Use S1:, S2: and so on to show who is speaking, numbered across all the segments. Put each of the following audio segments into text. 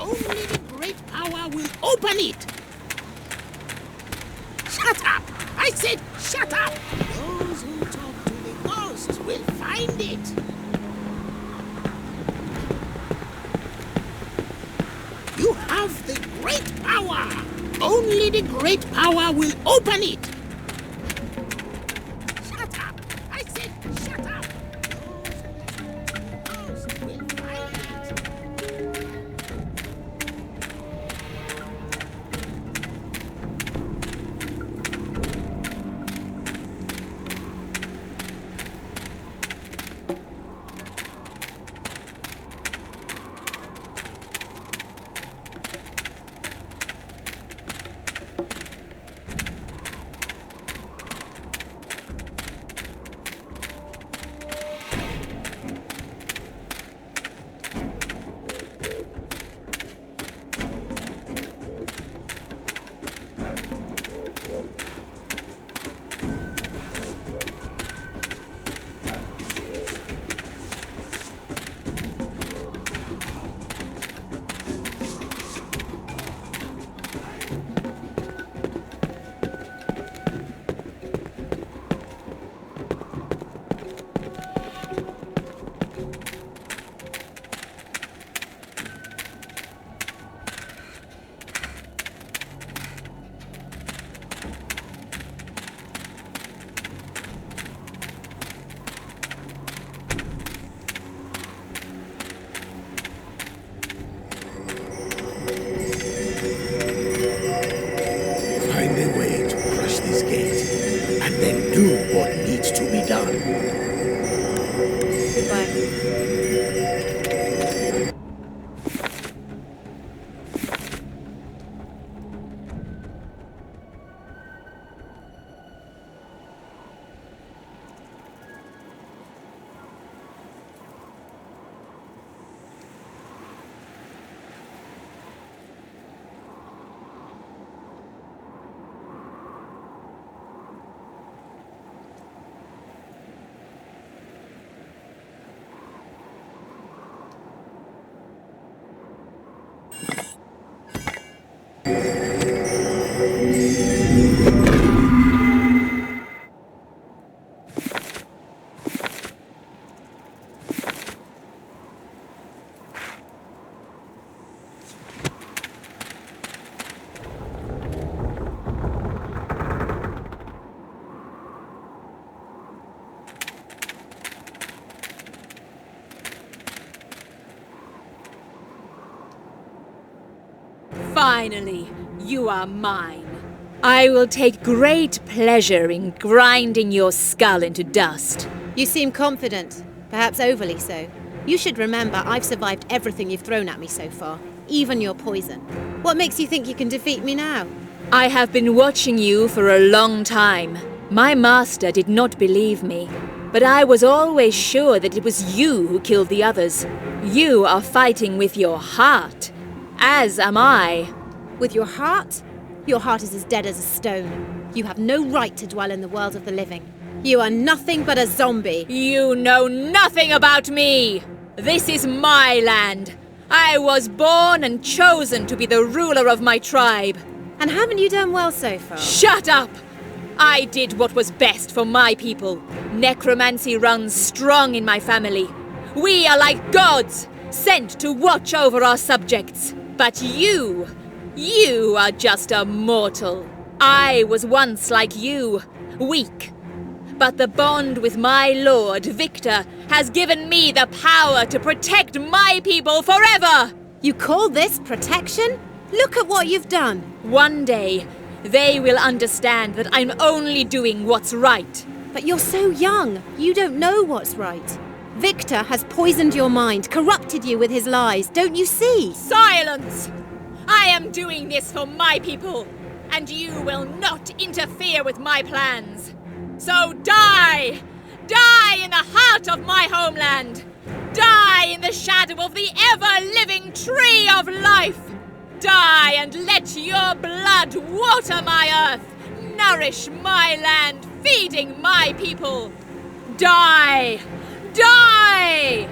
S1: Only the great power will open it! Shut up! I said shut up! Those who talk to the ghosts will find it! You have the great power! Only the great power will open it! Shut up! I said shut up! Those who will find it!
S2: Finally, you are mine. I will take great pleasure in grinding your skull into dust.
S3: You seem confident, perhaps overly so. You should remember I've survived everything you've thrown at me so far, even your poison. What makes you think you can defeat me now?
S2: I have been watching you for a long time. My master did not believe me, but I was always sure that it was you who killed the others. You are fighting with your heart, as am I.
S3: With your heart? Your heart is as dead as a stone. You have no right to dwell in the world of the living. You are nothing but a zombie.
S2: You know nothing about me! This is my land. I was born and chosen to be the ruler of my tribe.
S3: And haven't you done well so far?
S2: Shut up! I did what was best for my people. Necromancy runs strong in my family. We are like gods, sent to watch over our subjects. But you are just a mortal. I was once like you, weak. But the bond with my lord, Victor, has given me the power to protect my people forever!
S3: You call this protection? Look at what you've done.
S2: One day, they will understand that I'm only doing what's right.
S3: But you're so young. You don't know what's right. Victor has poisoned your mind, corrupted you with his lies. Don't you see?
S2: Silence! I am doing this for my people, and you will not interfere with my plans. So die! Die in the heart of my homeland! Die in the shadow of the ever-living tree of life! Die and let your blood water my earth, nourish my land, feeding my people! Die! Die!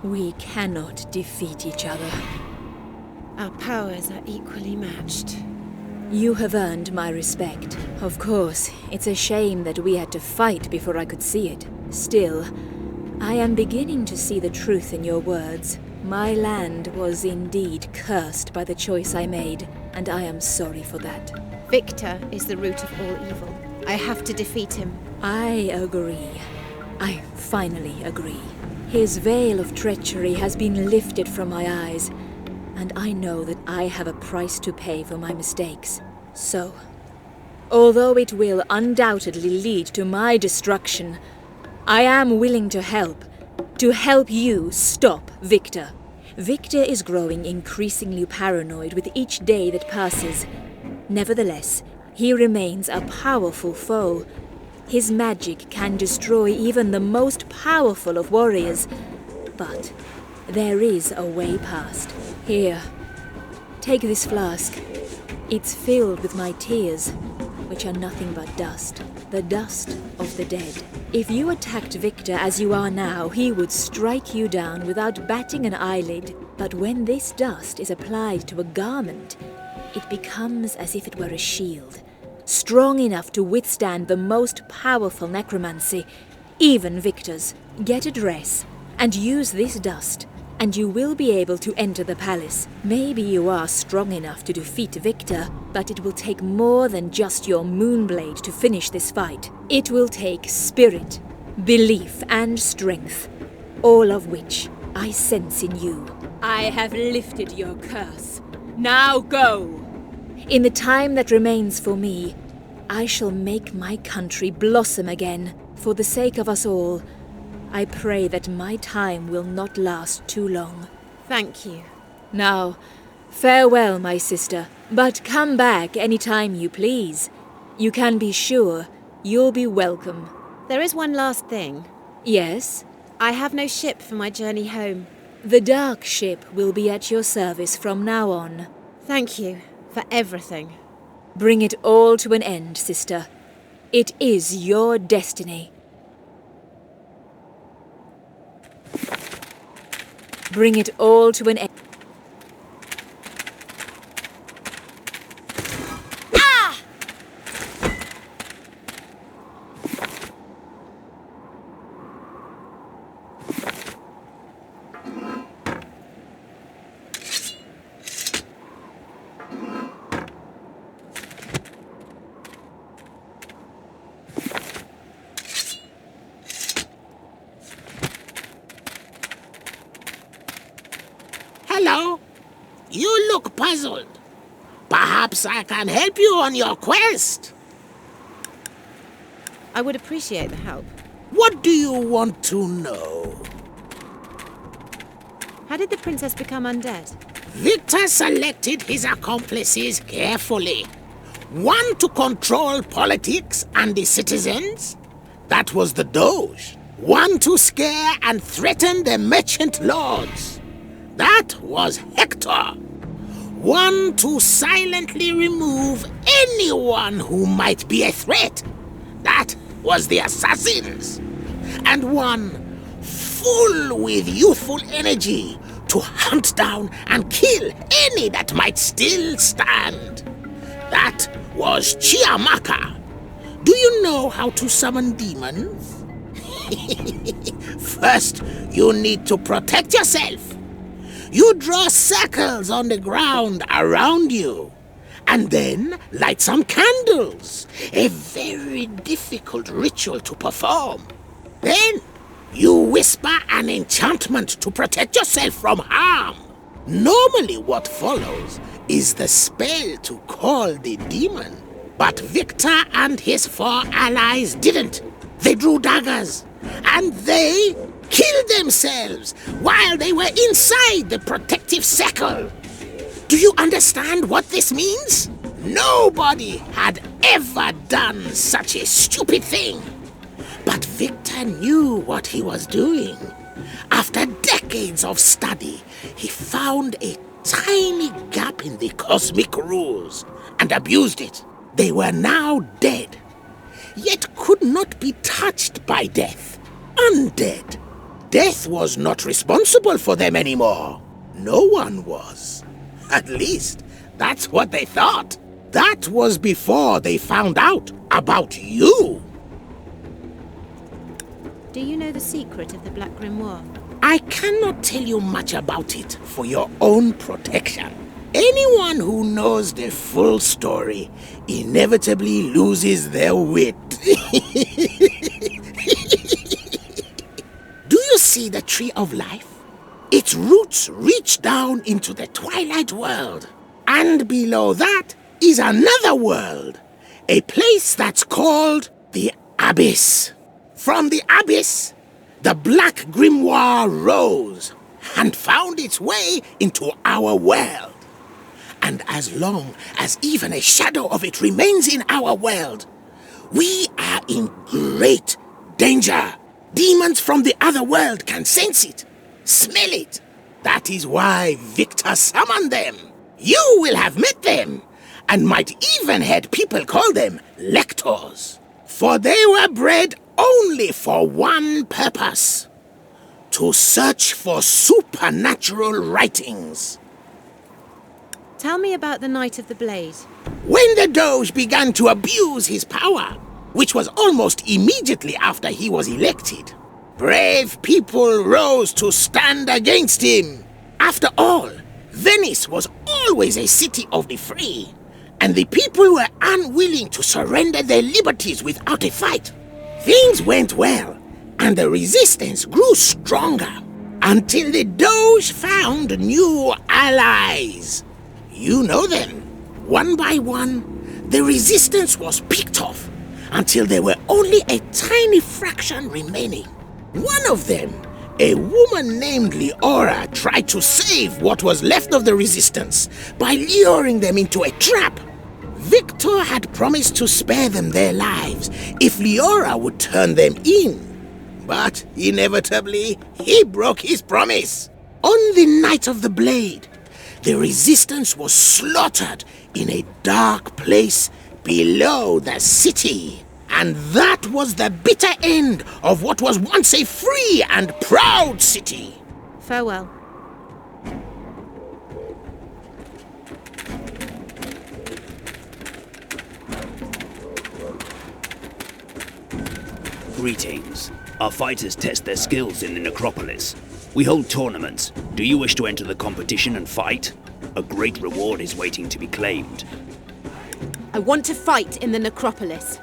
S2: We cannot defeat each other.
S3: Our powers are equally matched.
S2: You have earned my respect. Of course, it's a shame that we had to fight before I could see it. Still, I am beginning to see the truth in your words. My land was indeed cursed by the choice I made, and I am sorry for that.
S3: Victor is the root of all evil. I have to defeat him.
S2: I agree. I finally agree. His veil of treachery has been lifted from my eyes, and I know that I have a price to pay for my mistakes. So, although it will undoubtedly lead to my destruction, I am willing to help you stop Victor. Victor is growing increasingly paranoid with each day that passes. Nevertheless, he remains a powerful foe. His magic can destroy even the most powerful of warriors. But there is a way past. Here, take this flask. It's filled with my tears, which are nothing but dust. The dust of the dead. If you attacked Victor as you are now, he would strike you down without batting an eyelid. But when this dust is applied to a garment, it becomes as if it were a shield, strong enough to withstand the most powerful necromancy, even Victor's. Get a dress and use this dust, and you will be able to enter the palace. Maybe you are strong enough to defeat Victor, but it will take more than just your moonblade to finish this fight. It will take spirit, belief, and strength, all of which I sense in you. I have lifted your curse. Now go! In the time that remains for me, I shall make my country blossom again. For the sake of us all, I pray that my time will not last too long.
S3: Thank you.
S2: Now, farewell, my sister, but come back any time you please. You can be sure you'll be welcome.
S3: There is one last thing.
S2: Yes?
S3: I have no ship for my journey home.
S2: The dark ship will be at your service from now on.
S3: Thank you for everything.
S2: Bring it all to an end, sister. It is your destiny. Bring it all to an end. Ah!
S1: Hello. You look puzzled. Perhaps I can help you on your quest.
S3: I would appreciate the help.
S1: What do you want to know?
S3: How did the princess become undead?
S1: Victor selected his accomplices carefully. One to control politics and the citizens. That was the Doge. One to scare and threaten the merchant lords. That was Hector. One to silently remove anyone who might be a threat. That was the assassins. And one full with youthful energy to hunt down and kill any that might still stand. That was Chiamaka. Do you know how to summon demons? First, you need to protect yourself. You draw circles on the ground around you, and then light some candles. A very difficult ritual to perform. Then, you whisper an enchantment to protect yourself from harm. Normally what follows is the spell to call the demon. But Victor and his 4 allies didn't. They drew daggers, and they killed themselves while they were inside the protective circle. Do you understand what this means? Nobody had ever done such a stupid thing. But Victor knew what he was doing. After decades of study, he found a tiny gap in the cosmic rules and abused it. They were now dead, yet could not be touched by death. Undead. Death was not responsible for them anymore. No one was. At least, that's what they thought. That was before they found out about you.
S3: Do you know the secret of the Black Grimoire?
S1: I cannot tell you much about it for your own protection. Anyone who knows the full story inevitably loses their wit. Do you see the Tree of Life? Its roots reach down into the Twilight World. And below that is another world. A place that's called the Abyss. From the Abyss, the Black Grimoire rose and found its way into our world. And as long as even a shadow of it remains in our world, we are in great danger. Demons from the other world can sense it, smell it. That is why Victor summoned them. You will have met them, and might even had people call them lectors. For they were bred only for one purpose: to search for supernatural writings.
S3: Tell me about the Knight of the Blade.
S1: When the Doge began to abuse his power, which was almost immediately after he was elected, brave people rose to stand against him. After all, Venice was always a city of the free, and the people were unwilling to surrender their liberties without a fight. Things went well, and the resistance grew stronger, until the Doge found new allies. You know them. One by one, the resistance was picked off, until there were only a tiny fraction remaining. One of them, a woman named Leora, tried to save what was left of the resistance by luring them into a trap. Victor had promised to spare them their lives if Leora would turn them in. But inevitably, he broke his promise. On the Night of the Blade, the resistance was slaughtered in a dark place below the city. And that was the bitter end of what was once a free and proud city.
S3: Farewell.
S4: Greetings. Our fighters test their skills in the Necropolis. We hold tournaments. Do you wish to enter the competition and fight? A great reward is waiting to be claimed.
S3: I want to fight in the Necropolis.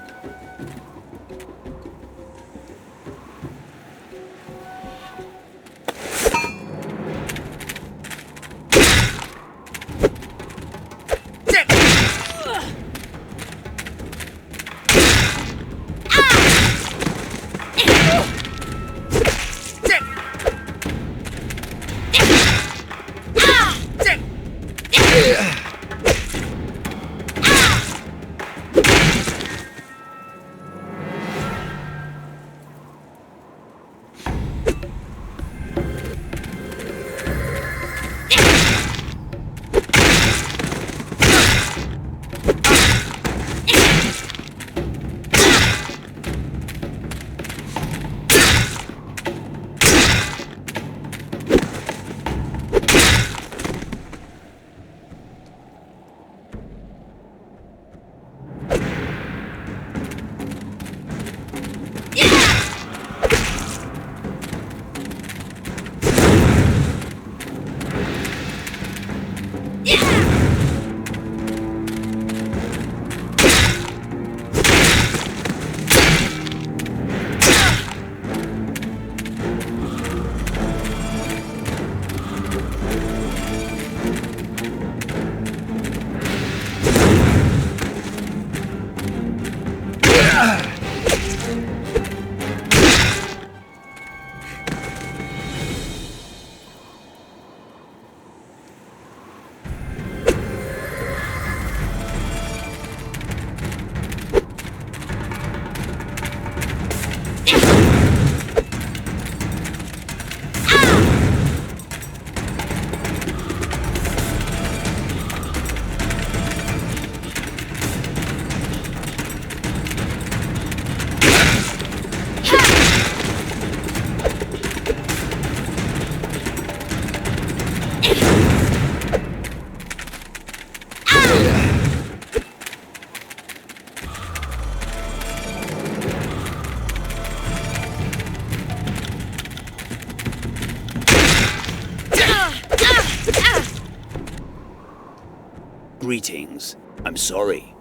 S4: Greetings. I'm sorry.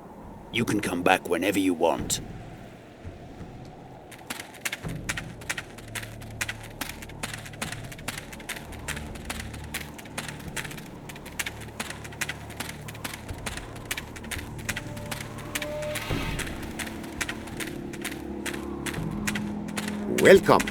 S4: You can come back whenever you want.
S1: Welcome.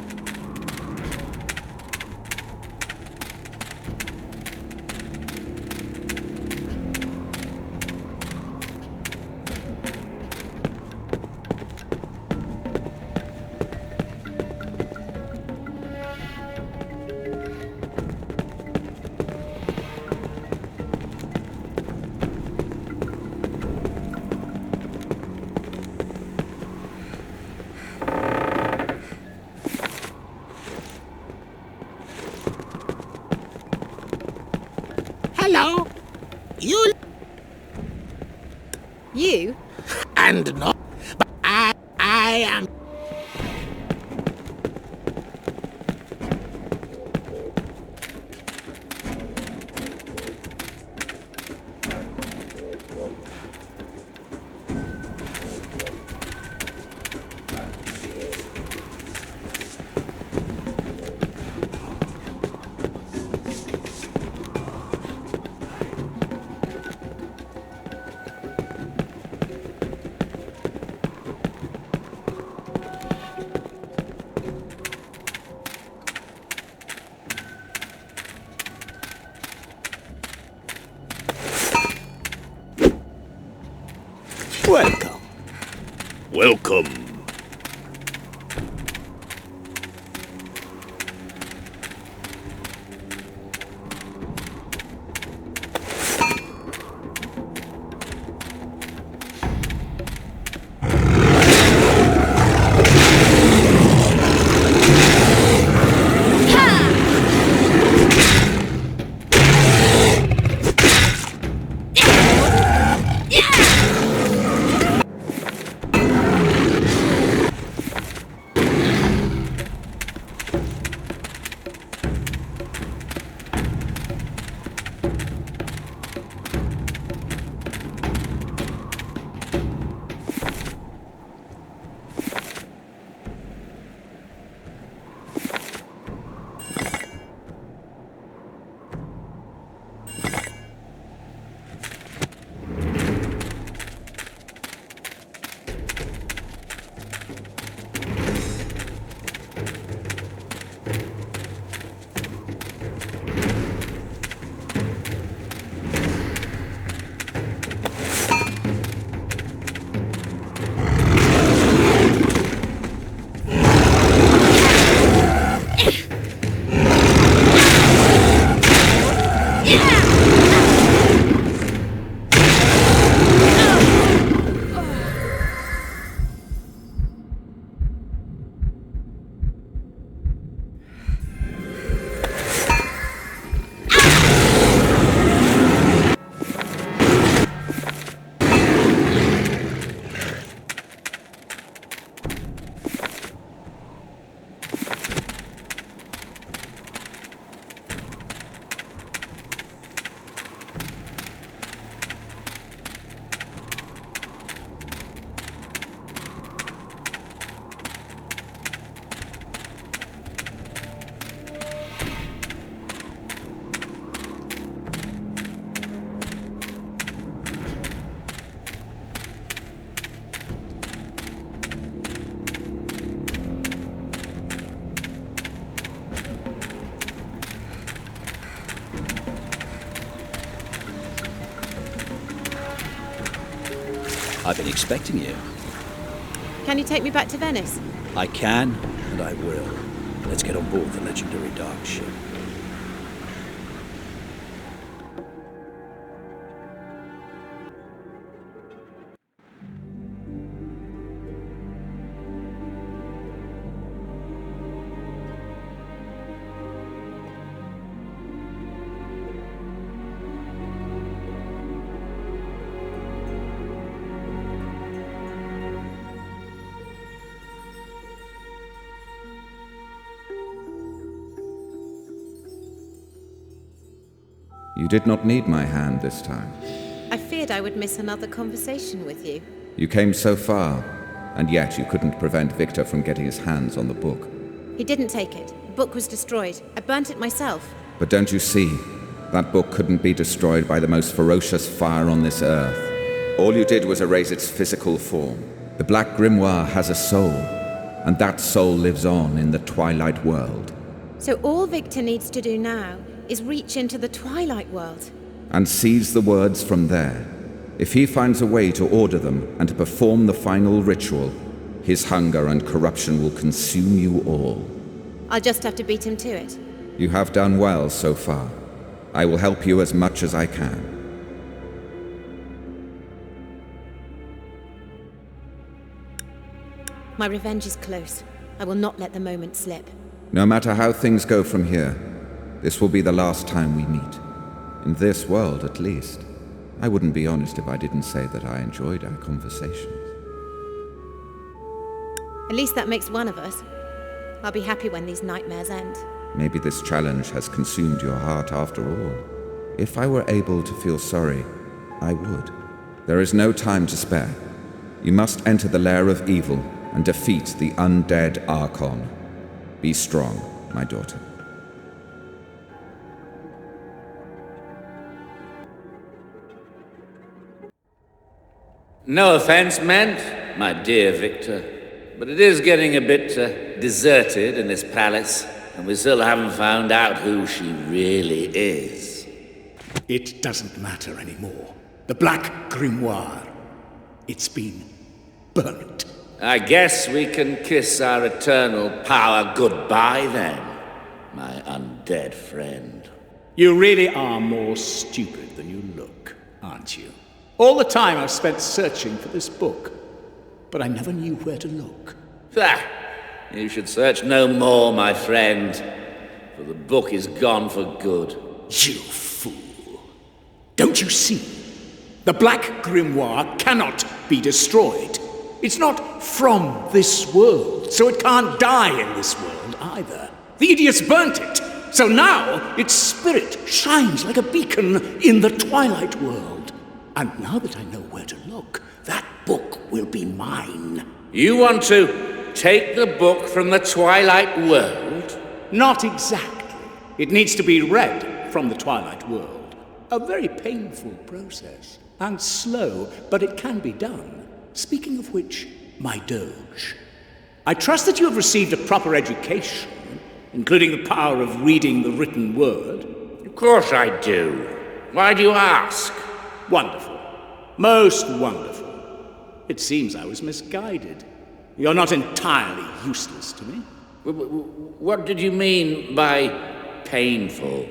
S1: Hello.
S3: You?
S1: And no, but I am.
S4: Welcome. Welcome.
S5: I've been expecting you.
S3: Can you take me back to Venice?
S5: I can, and I will. Let's get on board the legendary dark ship.
S6: You did not need my hand this time.
S3: I feared I would miss another conversation with you.
S6: You came so far, and yet you couldn't prevent Victor from getting his hands on the book.
S3: He didn't take it. The book was destroyed. I burnt it myself.
S6: But don't you see? That book couldn't be destroyed by the most ferocious fire on this earth. All you did was erase its physical form. The Black Grimoire has a soul, and that soul lives on in the Twilight World.
S3: So all Victor needs to do now is reach into the Twilight World.
S6: And seize the words from there. If he finds a way to order them and to perform the final ritual, his hunger and corruption will consume you all.
S3: I'll just have to beat him to it.
S6: You have done well so far. I will help you as much as I can.
S3: My revenge is close. I will not let the moment slip.
S6: No matter how things go from here, this will be the last time we meet. In this world, at least. I wouldn't be honest if I didn't say that I enjoyed our conversations.
S3: At least that makes one of us. I'll be happy when these nightmares end.
S6: Maybe this challenge has consumed your heart after all. If I were able to feel sorry, I would. There is no time to spare. You must enter the lair of evil and defeat the undead Archon. Be strong, my daughter.
S7: No offense meant, my dear Victor, but it is getting a bit deserted in this palace, and we still haven't found out who she really is.
S8: It doesn't matter anymore. The Black Grimoire. It's been burnt.
S7: I guess we can kiss our eternal power goodbye then, my undead friend.
S8: You really are more stupid than you look, aren't you? All the time I've spent searching for this book, but I never knew where to look.
S7: You should search no more, my friend, for the book is gone for good.
S8: You fool. Don't you see? The Black Grimoire cannot be destroyed. It's not from this world, so it can't die in this world either. The idiots burnt it, so now its spirit shines like a beacon in the Twilight World. And now that I know where to look, that book will be mine.
S7: You want to take the book from the Twilight World?
S8: Not exactly. It needs to be read from the Twilight World. A very painful process, and slow, but it can be done. Speaking of which, my doge. I trust that you have received a proper education, including the power of reading the written word.
S7: Of course I do. Why do you ask?
S8: Wonderful. Most wonderful. It seems I was misguided. You're not entirely useless to me.
S7: What did you mean by painful?